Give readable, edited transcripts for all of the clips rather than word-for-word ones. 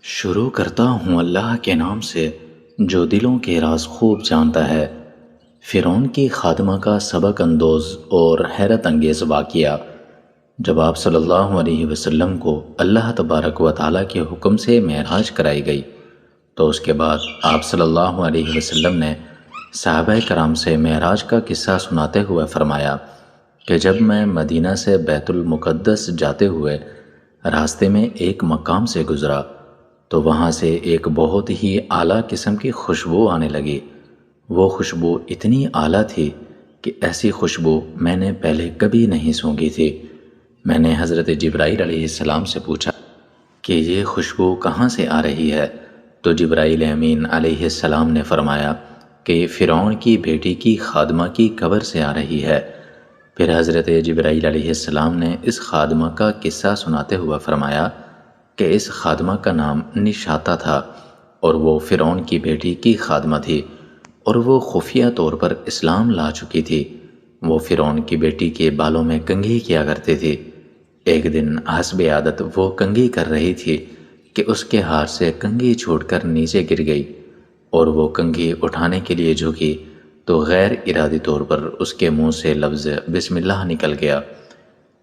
شروع کرتا ہوں اللہ کے نام سے جو دلوں کے راز خوب جانتا ہے۔ فرعون کی خادمہ کا سبق اندوز اور حیرت انگیز واقعہ۔ جب آپ صلی اللہ علیہ وسلم کو اللہ تبارک و تعالیٰ کے حکم سے معراج کرائی گئی تو اس کے بعد آپ صلی اللہ علیہ وسلم نے صحابہ کرام سے معراج کا قصہ سناتے ہوئے فرمایا کہ جب میں مدینہ سے بیت المقدس جاتے ہوئے راستے میں ایک مقام سے گزرا تو وہاں سے ایک بہت ہی اعلیٰ قسم کی خوشبو آنے لگی۔ وہ خوشبو اتنی اعلیٰ تھی کہ ایسی خوشبو میں نے پہلے کبھی نہیں سونگھی تھی۔ میں نے حضرت جبرائیل علیہ السلام سے پوچھا کہ یہ خوشبو کہاں سے آ رہی ہے؟ تو جبرائیل امین علیہ السلام نے فرمایا کہ یہ فرعون کی بیٹی کی خادمہ کی قبر سے آ رہی ہے۔ پھر حضرت جبرائیل علیہ السلام نے اس خادمہ کا قصہ سناتے ہوئے فرمایا کہ اس خادمہ کا نام نشاطہ تھا اور وہ فرعون کی بیٹی کی خادمہ تھی اور وہ خفیہ طور پر اسلام لا چکی تھی۔ وہ فرعون کی بیٹی کے بالوں میں کنگھی کیا کرتی تھی۔ ایک دن حسب عادت وہ کنگھی کر رہی تھی کہ اس کے ہاتھ سے کنگھی چھوٹ کر نیچے گر گئی اور وہ کنگھی اٹھانے کے لیے جھکی تو غیر ارادی طور پر اس کے منہ سے لفظ بسم اللہ نکل گیا۔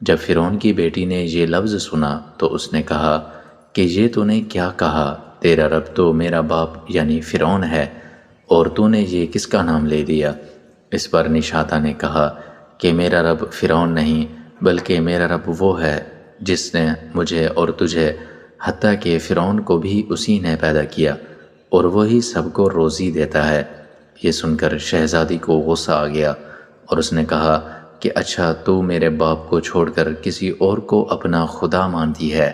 جب فرعون کی بیٹی نے یہ لفظ سنا تو اس نے کہا کہ یہ تو نے کیا کہا؟ تیرا رب تو میرا باپ یعنی فرعون ہے اور تو نے یہ کس کا نام لے دیا؟ اس پر نشاطہ نے کہا کہ میرا رب فرعون نہیں بلکہ میرا رب وہ ہے جس نے مجھے اور تجھے حتیٰ کہ فرعون کو بھی اسی نے پیدا کیا اور وہی سب کو روزی دیتا ہے۔ یہ سن کر شہزادی کو غصہ آ گیا اور اس نے کہا کہ اچھا تو میرے باپ کو چھوڑ کر کسی اور کو اپنا خدا مانتی ہے۔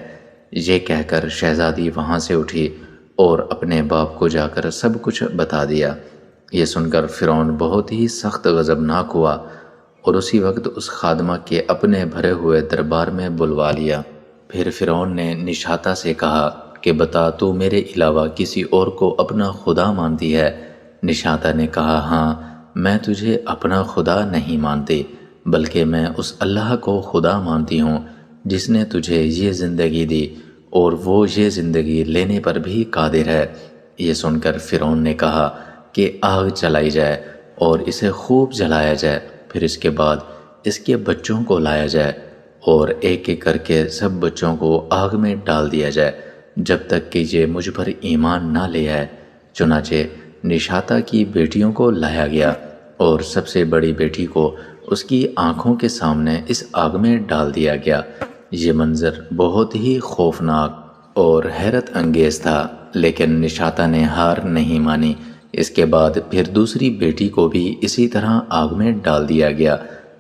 یہ کہہ کر شہزادی وہاں سے اٹھی اور اپنے باپ کو جا کر سب کچھ بتا دیا۔ یہ سن کر فرعون بہت ہی سخت غضبناک ہوا اور اسی وقت اس خادمہ کے اپنے بھرے ہوئے دربار میں بلوا لیا۔ پھر فرعون نے نشاطہ سے کہا کہ بتا تو میرے علاوہ کسی اور کو اپنا خدا مانتی ہے؟ نشاطہ نے کہا ہاں، میں تجھے اپنا خدا نہیں مانتی بلکہ میں اس اللہ کو خدا مانتی ہوں جس نے تجھے یہ زندگی دی اور وہ یہ زندگی لینے پر بھی قادر ہے۔ یہ سن کر فرعون نے کہا کہ آگ جلائی جائے اور اسے خوب جلایا جائے، پھر اس کے بعد اس کے بچوں کو لایا جائے اور ایک ایک کر کے سب بچوں کو آگ میں ڈال دیا جائے جب تک کہ یہ مجھ پر ایمان نہ لے آئے۔ چنانچہ نشاطہ کی بیٹیوں کو لایا گیا اور سب سے بڑی بیٹی کو اس کی آنکھوں کے سامنے اس آگ میں ڈال دیا گیا۔ یہ منظر بہت ہی خوفناک اور حیرت انگیز تھا لیکن نشاطہ نے ہار نہیں مانی۔ اس کے بعد پھر دوسری بیٹی کو بھی اسی طرح آگ میں ڈال دیا گیا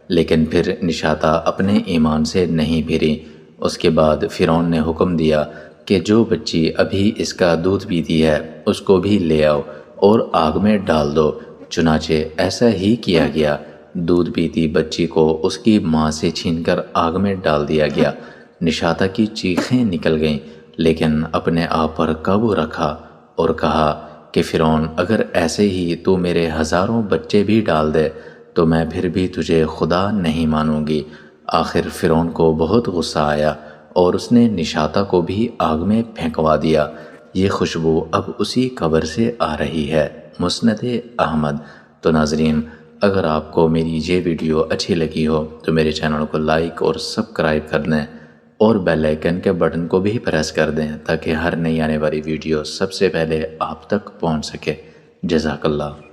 لیکن پھر نشاطہ اپنے ایمان سے نہیں پھری۔ اس کے بعد فرعون نے حکم دیا کہ جو بچی ابھی اس کا دودھ پیتی ہے اس کو بھی لے آؤ اور آگ میں ڈال دو۔ چنانچہ ایسا ہی کیا گیا۔ دودھ پیتی بچی کو اس کی ماں سے چھین کر آگ میں ڈال دیا گیا۔ نشاطہ کی چیخیں نکل گئیں لیکن اپنے آپ پر قابو رکھا اور کہا کہ فرعون اگر ایسے ہی تو میرے ہزاروں بچے بھی ڈال دے تو میں پھر بھی تجھے خدا نہیں مانوں گی۔ آخر فرعون کو بہت غصہ آیا اور اس نے نشاطہ کو بھی آگ میں پھینکوا دیا۔ یہ خوشبو اب اسی قبر سے آ رہی ہے۔ مسند احمد۔ تو ناظرین، اگر آپ کو میری یہ ویڈیو اچھی لگی ہو تو میرے چینل کو لائک اور سبسکرائب کر دیں اور بیل آئیکن کے بٹن کو بھی پریس کر دیں تاکہ ہر نئی آنے والی ویڈیو سب سے پہلے آپ تک پہنچ سکے۔ جزاک اللہ۔